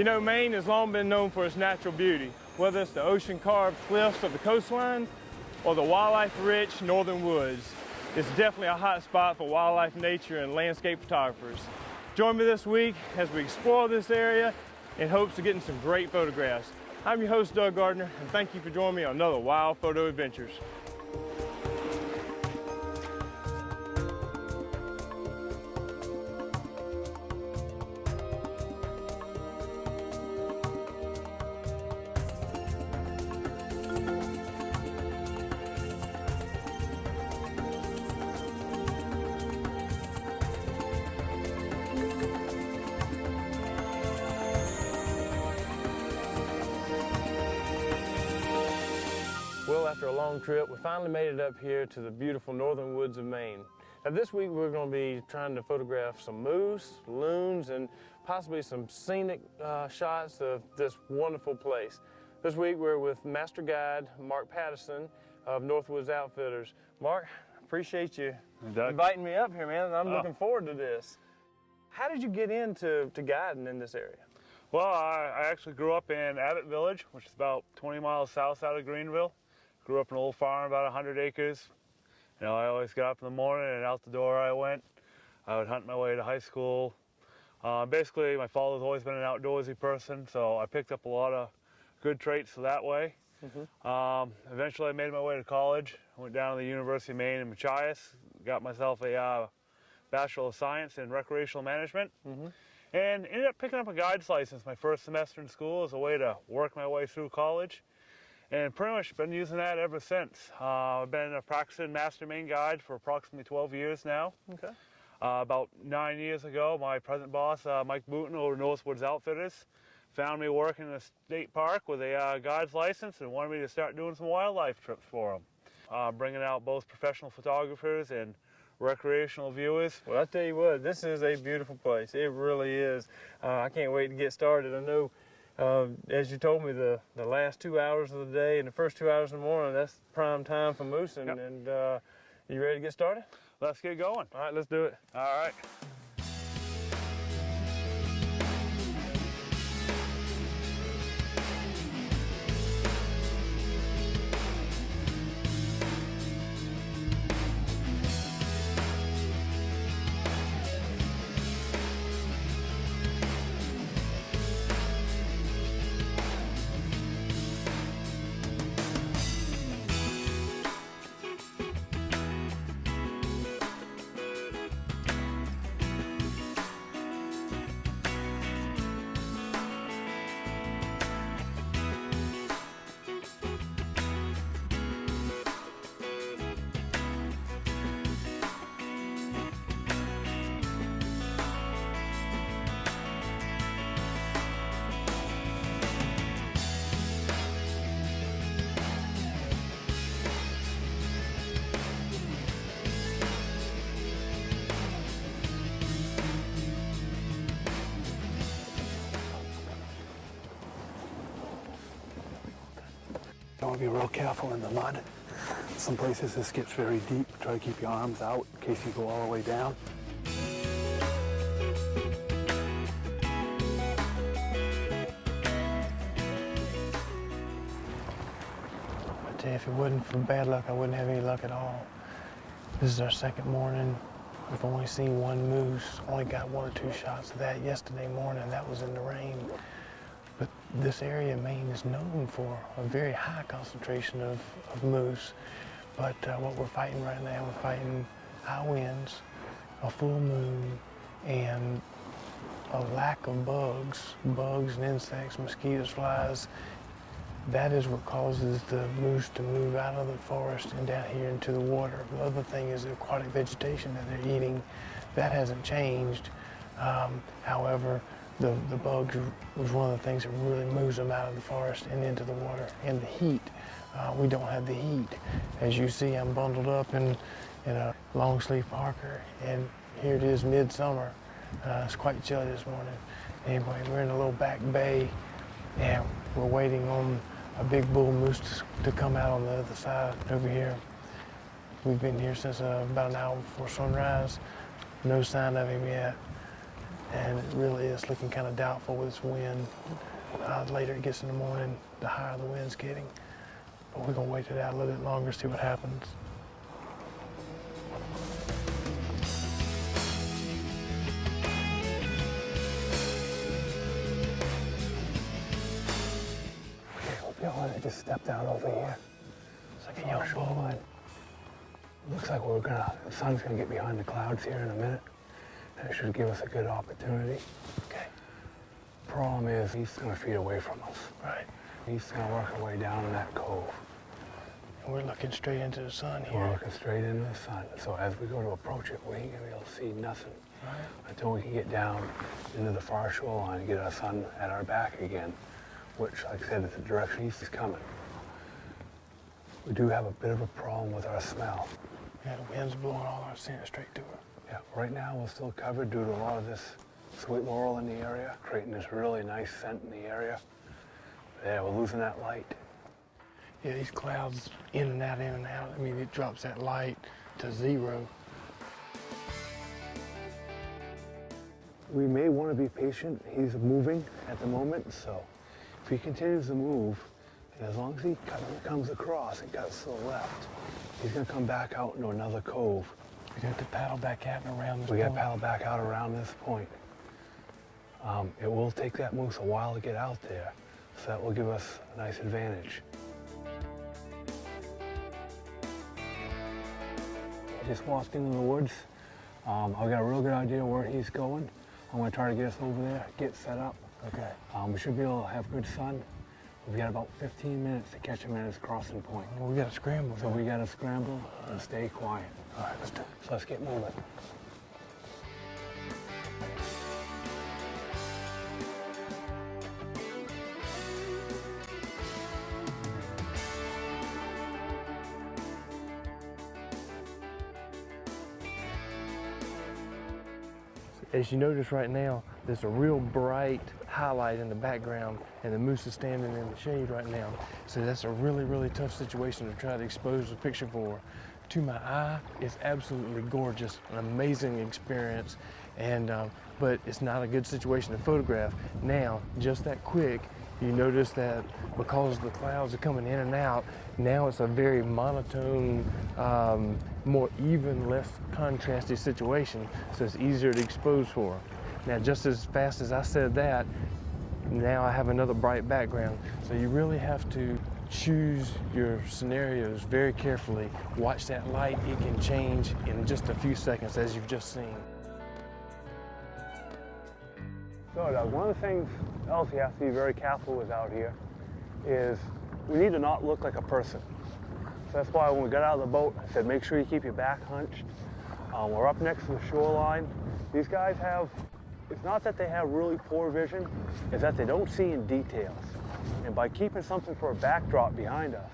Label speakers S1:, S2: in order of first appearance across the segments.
S1: You know, Maine has long been known for its natural beauty, whether it's the ocean-carved cliffs of the coastline or the wildlife-rich northern woods. It's definitely a hot spot for wildlife, nature, and landscape photographers. Join me this week as we explore this area in hopes of getting some great photographs. I'm your host, Doug Gardner, and thank you for joining me on another Wild Photo Adventures. Well, after a long trip, we finally made it up here to the beautiful northern woods of Maine. Now this week we're going to be trying to photograph some moose, loons, and possibly some scenic shots of this wonderful place. This week we're with Master Guide Mark Patterson of Northwoods Outfitters. Mark, appreciate you inviting me up here, man. I'm looking forward to this. How did you get into guiding in this area?
S2: Well, I actually grew up in Abbott Village, which is about 20 miles south out of Greenville. Grew up in an old farm, about 100 acres. You know, I always got up in the morning and out the door I went. I would hunt my way to high school. Basically, my father's always been an outdoorsy person, so I picked up a lot of good traits that way. Eventually, I made my way to college. I went down to the University of Maine in Machias, got myself a Bachelor of Science in Recreational Management, and ended up picking up a guide's license my first semester in school as a way to work my way through college. And pretty much been using that ever since. I've been a practicing Master Maine Guide for approximately 12 years now. Okay. About 9 years ago, my present boss, Mike Booton over Northwoods Outfitters, found me working in a state park with a guide's license and wanted me to start doing some wildlife trips for him. Bringing out both professional photographers and recreational viewers.
S1: Well, I tell you what, this is a beautiful place. It really is. I can't wait to get started. I know, as you told me, the last 2 hours of the day and the first 2 hours in the morning, that's prime time for moosing.
S2: Yep.
S1: And you ready to get started?
S2: Let's get going.
S1: All right, let's do it.
S2: All right.
S3: You want to be real careful in the mud. Some places this gets very deep. Try to keep your arms out in case you go all the way down.
S4: I tell you, if it wasn't for bad luck, I wouldn't have any luck at all. This is our second morning. We've only seen one moose. Only got 1 or 2 shots of that yesterday morning. That was in the rain. But this area of Maine is known for a very high concentration of moose. But what we're fighting right now, we're fighting high winds, a full moon, and a lack of bugs and insects, mosquitoes, flies. That is what causes the moose to move out of the forest and down here into the water. The other thing is the aquatic vegetation that they're eating. That hasn't changed. However, the bugs was one of the things that really moves them out of the forest and into the water. And the heat, we don't have the heat. As you see, I'm bundled up in a long sleeve parka, and here it is midsummer. It's quite chilly this morning. Anyway, we're in a little back bay, and we're waiting on a big bull moose to come out on the other side over here. We've been here since about an hour before sunrise. No sign of him yet. and it really is looking kind of doubtful with this wind. Later it gets in the morning, the higher the wind's getting. But we're gonna wait it out a little bit longer, see what happens.
S3: I just stepped out over here. It's like a young shoreline. Looks like the sun's gonna get behind the clouds here in a minute. And it should give us a good opportunity. Okay. Problem is, he's 200 feet away from us.
S4: Right.
S3: He's gonna work our way down in that cove.
S4: And we're looking straight into the sun here.
S3: We're looking straight into the sun. So as we go to approach it, we ain't gonna be able to see nothing.
S4: Right.
S3: Until we can get down into the far shoreline and get our sun at our back again. Which, like I said, is the direction east is coming. We do have a bit of a problem with our smell.
S4: Yeah, the wind's blowing all our scent straight to her.
S3: Yeah, right now we're still covered due to a lot of this sweet laurel in the area, creating this really nice scent in the area. Yeah, we're losing that light.
S4: Yeah, these clouds in and out, in and out. I mean, it drops that light to zero.
S3: We may want to be patient. He's moving at the moment, so if he continues to move, and as long as he comes across and cuts to the left, he's going to come back out into another cove.
S4: We got to paddle back out and around this
S3: We
S4: point.
S3: got to paddle back out around this point. It will take that moose a while to get out there, so that will give us a nice advantage. I just walked into the woods. I've got a real good idea where he's going. I'm going to try to get us over there, get set up.
S4: Okay.
S3: We should be able to have good sun. We've got about 15 minutes to catch him at his crossing point.
S4: Well, we got to scramble.
S3: So we got to scramble and stay quiet.
S4: All right, let's do it.
S3: So let's get moving.
S4: As you notice right now, there's a real bright highlight in the background and the moose is standing in the shade right now. So that's a really, really tough situation to try to expose the picture for. To my eye, it's absolutely gorgeous, an amazing experience, and but it's not a good situation to photograph. Now, just that quick, you notice that because the clouds are coming in and out, now it's a very monotone, more even, less contrasty situation, so it's easier to expose for. Now, just as fast as I said that, now I have another bright background, so you really have to choose your scenarios very carefully. Watch that light, it can change in just a few seconds, as you've just seen.
S3: So Doug, one of the things else you have to be very careful with out here is we need to not look like a person. So that's why when we got out of the boat, I said make sure you keep your back hunched. We're up next to the shoreline. These guys have, it's not that they have really poor vision, it's that they don't see in details. And by keeping something for a backdrop behind us,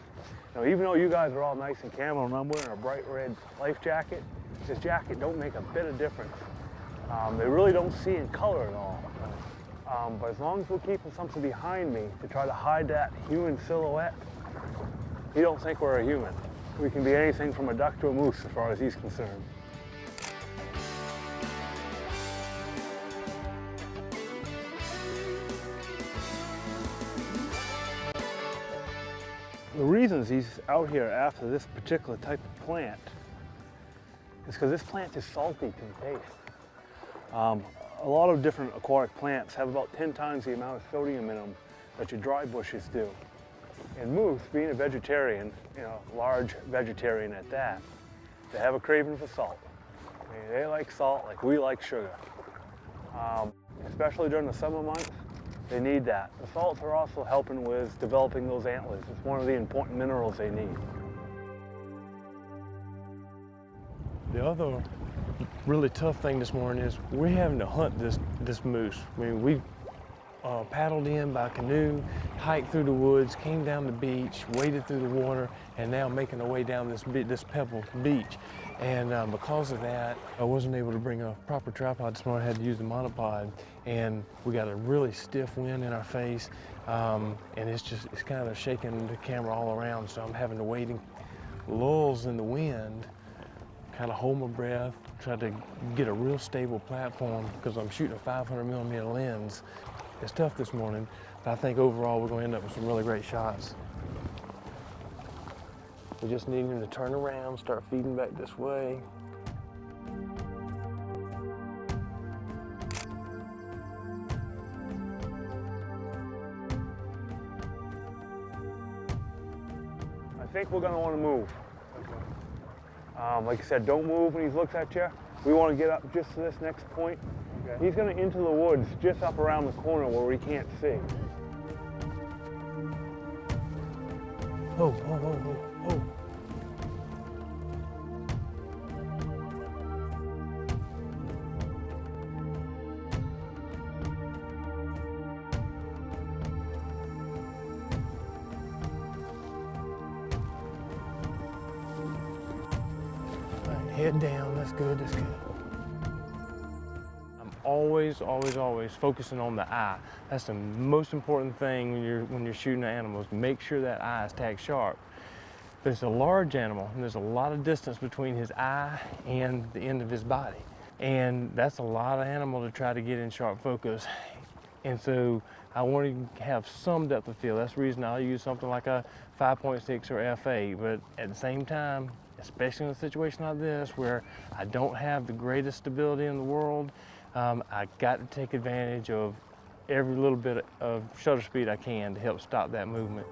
S3: you know, even though you guys are all nice and camo and I'm wearing a bright red life jacket, this jacket don't make a bit of difference. They really don't see in color at all. But as long as we're keeping something behind me to try to hide that human silhouette, he don't think we're a human. We can be anything from a duck to a moose as far as he's concerned. The reasons he's out here after this particular type of plant is because this plant is salty to the taste. A lot of different aquatic plants have about 10 times the amount of sodium in them that your dry bushes do. And moose, being a vegetarian, you know, large vegetarian at that, they have a craving for salt. I mean, they like salt like we like sugar. Especially during the summer months, they need that. The salts are also helping with developing those antlers. It's one of the important minerals they need.
S4: The other really tough thing this morning is we're having to hunt this moose. I mean, we paddled in by canoe, hiked through the woods, came down the beach, waded through the water, and now making our way down this pebble beach. And because of that, I wasn't able to bring a proper tripod this morning. I had to use the monopod, and we got a really stiff wind in our face, and it's kind of shaking the camera all around. So I'm having to wait in lulls in the wind, kind of hold my breath,
S1: try to get a real stable platform because I'm shooting a 500mm lens. It's tough this morning, but I think overall we're going to end up with some really great shots. We just need him to turn around, start feeding back this way.
S3: I think we're gonna wanna move. Like I said, don't move when he looks at you. We wanna get up just to this next point.
S2: Okay.
S3: He's gonna into the woods just up around the corner where we can't see.
S1: Oh, oh, oh, oh, oh.
S4: Head down, that's good, that's good.
S1: I'm always focusing on the eye. That's the most important thing when you're shooting animals. Make sure that eye is tagged sharp. But it's a large animal, and there's a lot of distance between his eye and the end of his body. And that's a lot of animal to try to get in sharp focus. And so I want to have some depth of field. That's the reason I'll use something like a 5.6 or F8. But at the same time, especially in a situation like this where I don't have the greatest stability in the world, I got to take advantage of every little bit of shutter speed I can to help stop that movement.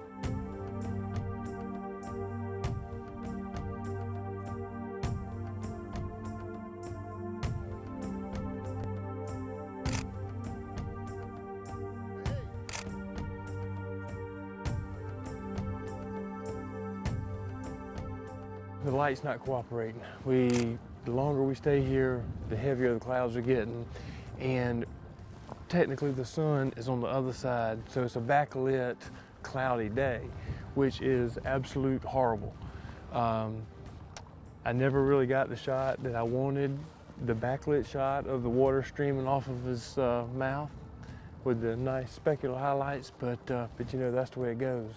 S1: The light's not cooperating. The longer we stay here, the heavier the clouds are getting. And technically the sun is on the other side, so it's a backlit, cloudy day, which is absolute horrible. I never really got the shot that I wanted, the backlit shot of the water streaming off of his mouth with the nice specular highlights, but you know, that's the way it goes.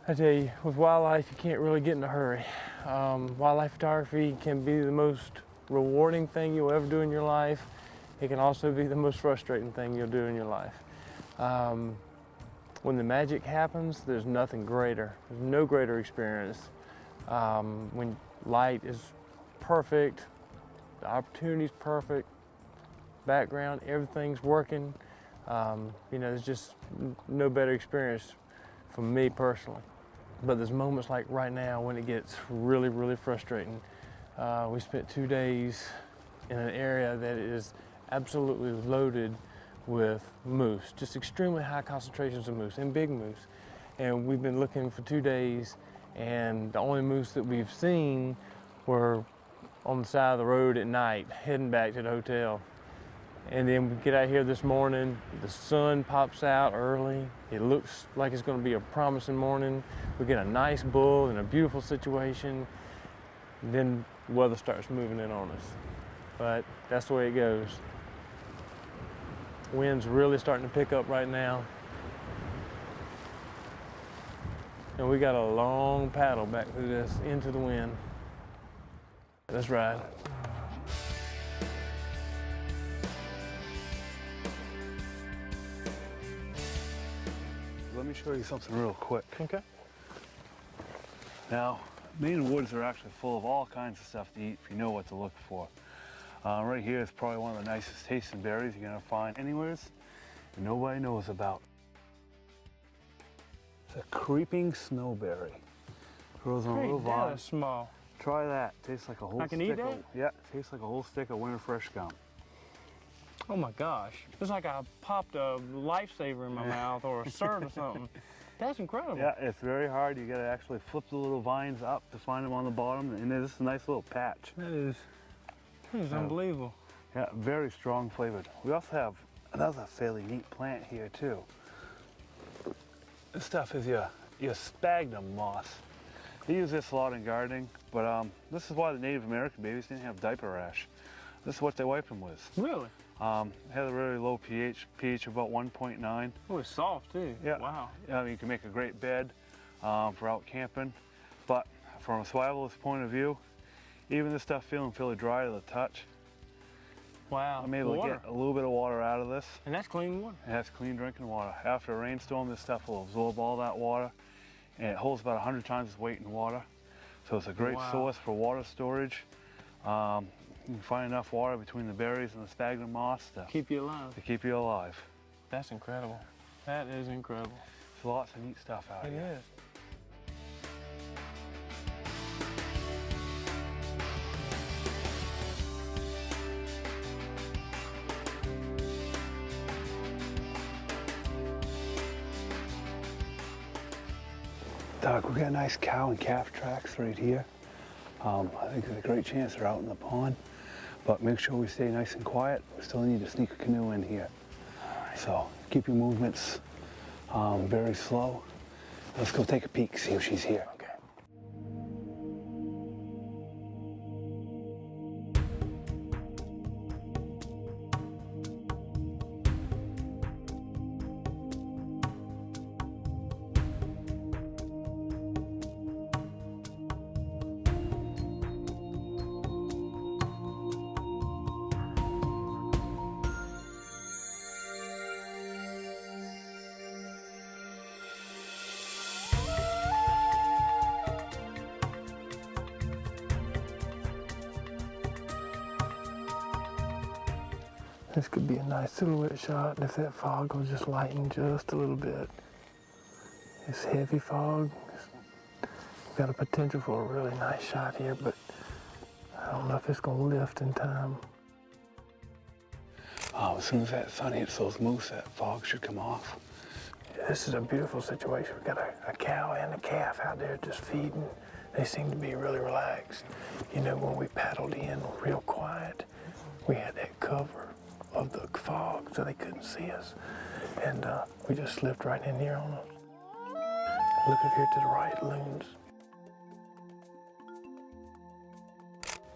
S1: I tell you, with wildlife, you can't really get in a hurry. Wildlife photography can be the most rewarding thing you'll ever do in your life. It can also be the most frustrating thing you'll do in your life. When the magic happens, there's nothing greater. There's no greater experience. When light is perfect, the opportunity's perfect, background, everything's working. You know, there's just no better experience for me personally. But there's moments like right now when it gets really, really frustrating. We spent 2 days in an area that is absolutely loaded with moose, just extremely high concentrations of moose and big moose. And we've been looking for 2 days, and the only moose that we've seen were on the side of the road at night, heading back to the hotel. And then we get out here this morning, the sun pops out early. It looks like it's gonna be a promising morning. We get a nice bull in a beautiful situation. Then the weather starts moving in on us. But that's the way it goes. Wind's really starting to pick up right now. And we got a long paddle back through this into the wind. Let's ride.
S2: Let me show you something real quick.
S1: Okay.
S2: Now, Maine woods are actually full of all kinds of stuff to eat if you know what to look for. Right here is probably one of the nicest tasting berries you're gonna find anywheres and nobody knows about. It's a creeping snowberry. Grows on a little vine.
S1: That's small.
S2: Try that. Tastes like a whole
S1: I can
S2: stick
S1: eat that?
S2: Yeah, tastes like a whole stick of winter fresh gum.
S1: Oh my gosh. It's like I popped a lifesaver in my mouth or a cert or something. That's incredible.
S2: Yeah, it's very hard. You gotta actually flip the little vines up to find them on the bottom, and there's a nice little patch.
S1: That is unbelievable.
S2: Yeah, very strong flavored. We also have another fairly neat plant here too. This stuff is your sphagnum moss. They use this a lot in gardening, but this is why the Native American babies didn't have diaper rash. This is what they wipe them with.
S1: Really?
S2: It had a really low pH of about 1.9.
S1: Oh, it's soft too.
S2: Yeah.
S1: Wow.
S2: You can make a great bed for out camping, but from a survivalist point of view, even this stuff feeling fairly dry to the touch,
S1: Wow.
S2: I'm able to get a little bit of water out of this.
S1: And that's clean water.
S2: And that's clean drinking water. After a rainstorm, this stuff will absorb all that water, and it holds about 100 times its weight in water. So it's a great source for water storage. You can find enough water between the berries and the sphagnum moss to
S1: keep you alive.
S2: That's
S1: incredible. That is incredible.
S2: There's lots of neat stuff out here.
S1: It is.
S3: Doug, we got nice cow and calf tracks right here. I think there's a great chance they're out in the pond, but make sure we stay nice and quiet. We still need to sneak a canoe in here. So keep your movements very slow. Let's go take a peek, see if she's here. Okay.
S4: This could be a nice silhouette shot if that fog will just lighten just a little bit. It's heavy fog. It's got a potential for a really nice shot here, but I don't know if it's gonna lift in time.
S3: As soon as that sun hits those moose, that fog should come off.
S4: This is a beautiful situation. We've got a cow and a calf out there just feeding. They seem to be really relaxed. You know, when we paddled in real quiet, we had that cover of the fog so they couldn't see us. And we just slipped right in here on them. Look up here to the right, Loons.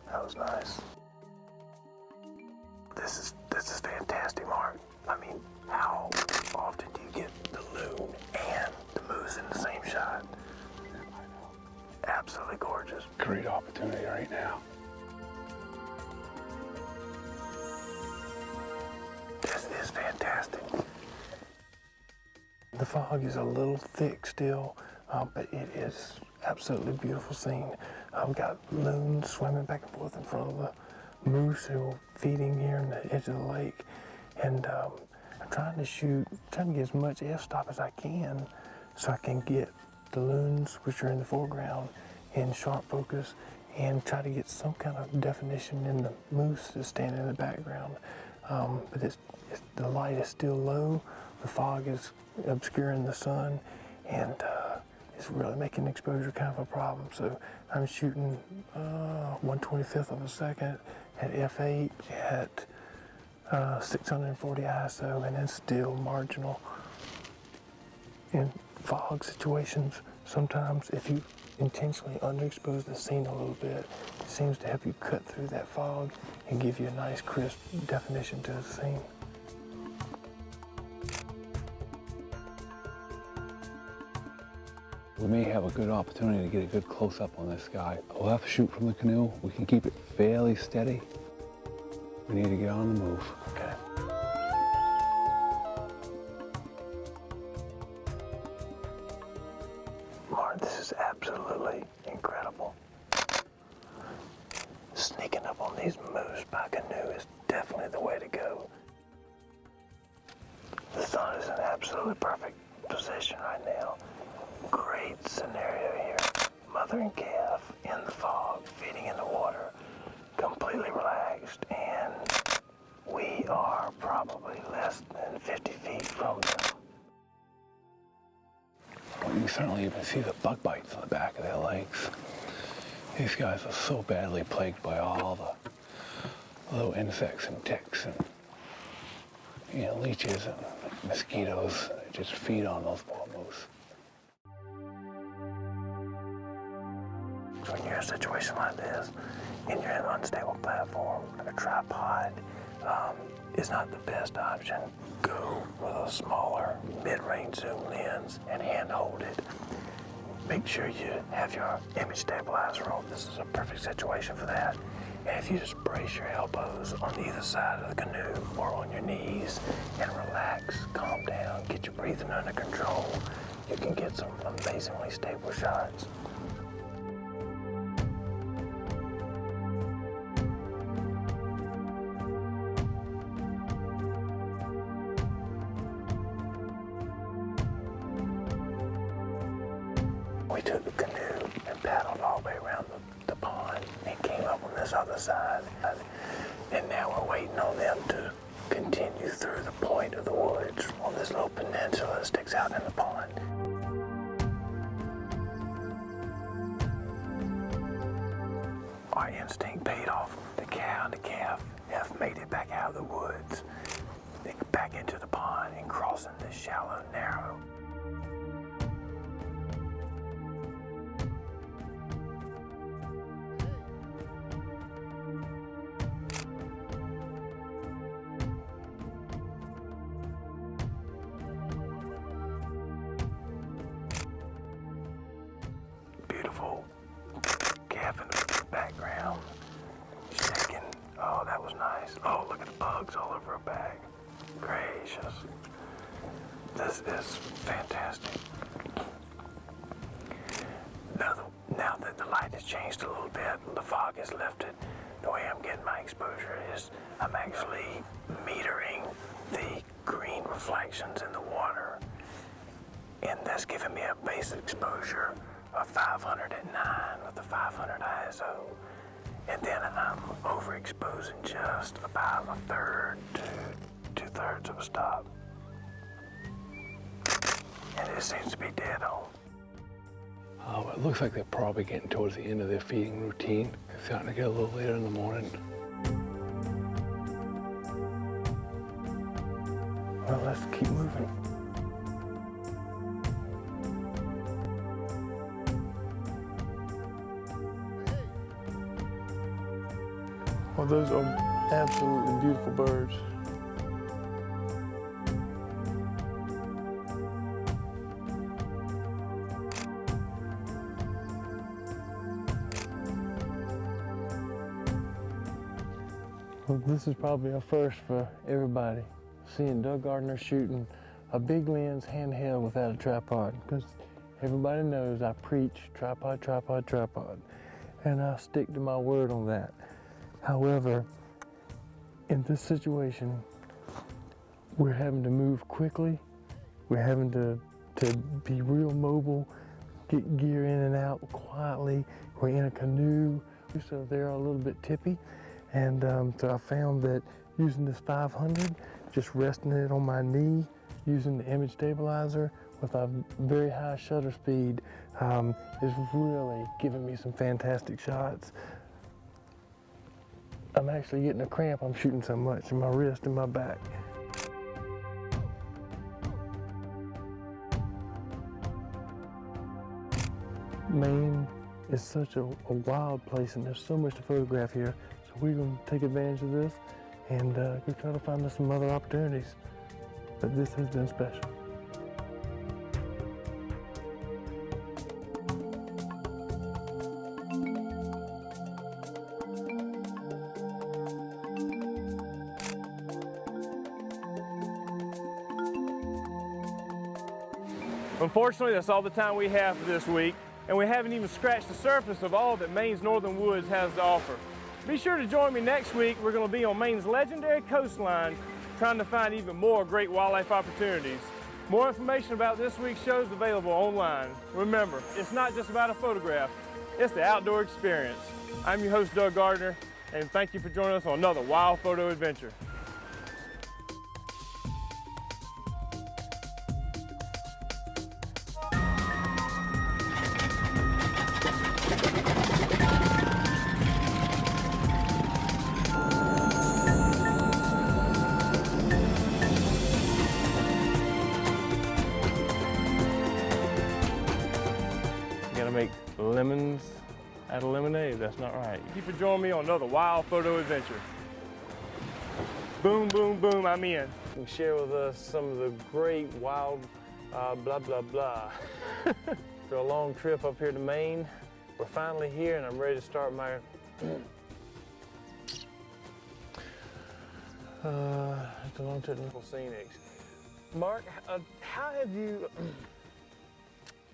S4: That was nice. This is fantastic, Mark. I mean, how often do you get the loon and the moose in the same shot? Absolutely gorgeous.
S3: Great opportunity right now.
S4: This is fantastic. The fog is a little thick still, but it is absolutely beautiful scene. I've got loons swimming back and forth in front of the moose who are feeding here on the edge of the lake. And I'm trying to get as much f-stop as I can so I can get the loons, which are in the foreground, in sharp focus, and try to get some kind of definition in the moose that's standing in the background. But the light is still low, the fog is obscuring the sun, and it's really making exposure kind of a problem. So I'm shooting 1/25th of a second at f8 at 640 ISO, and it's still marginal. In fog situations, sometimes if you intentionally underexpose the scene a little bit, it seems to help you cut through that fog and give you a nice crisp definition to the scene.
S3: We may have a good opportunity to get a good close-up on this guy. We'll have to shoot from the canoe. We can keep it fairly steady. We need to get on the move.
S4: Okay. Mark, this is absolutely incredible. Sneaking up on these moose by canoe is definitely the way to go. The sun is in absolutely perfect position right now. Great scenario here. Mother and calf in the fog, feeding in the water, completely relaxed, and we are probably less than 50 feet from them.
S3: Well, you can certainly even see the bug bites on the back of their legs. These guys are so badly plagued by all the little insects and ticks and leeches and mosquitoes that just feed on those poor moose.
S4: When you're in a situation like this, and you're in an unstable platform, a tripod is not the best option. Go with a smaller mid-range zoom lens and hand hold it. Make sure you have your image stabilizer on. This is a perfect situation for that. And if you just brace your elbows on either side of the canoe or on your knees and relax, calm down, get your breathing under control, you can get some amazingly stable shots. We took the canoe and paddled all the way around the pond and came up on this other side. And now we're waiting on them to continue through the point of the woods on this little peninsula that sticks out in the pond. Our instinct paid off. The cow and the calf have made it back out of the woods, back into the pond and crossing this shallow, narrow. Beautiful calf in the background, shaking. Oh, that was nice. Oh, look at the bugs all over her back. Gracious. This is fantastic. Now that the light has changed a little bit, the fog has lifted, the way I'm getting my exposure is I'm actually metering the green reflections in the water. And that's giving me a base exposure of 500 at 9 with the 500 ISO. And then I'm overexposing just about a third to 2/3 of a stop. And it seems to be dead on.
S5: It looks like they're probably getting towards the end of their feeding routine. It's starting to get a little later in the morning.
S4: Well, let's keep moving.
S5: Well, those are absolutely beautiful birds.
S4: Well, this is probably a first for everybody, seeing Doug Gardner shooting a big lens handheld without a tripod, because everybody knows I preach tripod, tripod, tripod, and I stick to my word on that. However, in this situation, we're having to move quickly. We're having to be real mobile, get gear in and out quietly. We're in a canoe, so they're a little bit tippy. And so I found that using this 500, just resting it on my knee, using the image stabilizer with a very high shutter speed is really giving me some fantastic shots. I'm actually getting a cramp. I'm shooting so much in my wrist and my back. Maine is such a wild place, and there's so much to photograph here. So we're going to take advantage of this and go try to find us some other opportunities. But this has been special.
S1: Unfortunately, that's all the time we have for this week, and we haven't even scratched the surface of all that Maine's northern woods has to offer. Be sure to join me next week. We're going to be on Maine's legendary coastline, trying to find even more great wildlife opportunities. More information about this week's show is available online. Remember, it's not just about a photograph, it's the outdoor experience. I'm your host, Doug Gardner, and thank you for joining us on another wild photo adventure. Make lemons out of lemonade. That's not right. Thank you for joining me on another wild photo adventure. Boom, boom, boom, I'm in. You can share with us some of the great wild blah, blah, blah. After a long trip up here to Maine, we're finally here and I'm ready to start my
S4: At the long-term.
S1: Scenics. Mark, how have you...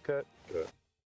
S1: Cut.
S2: Good.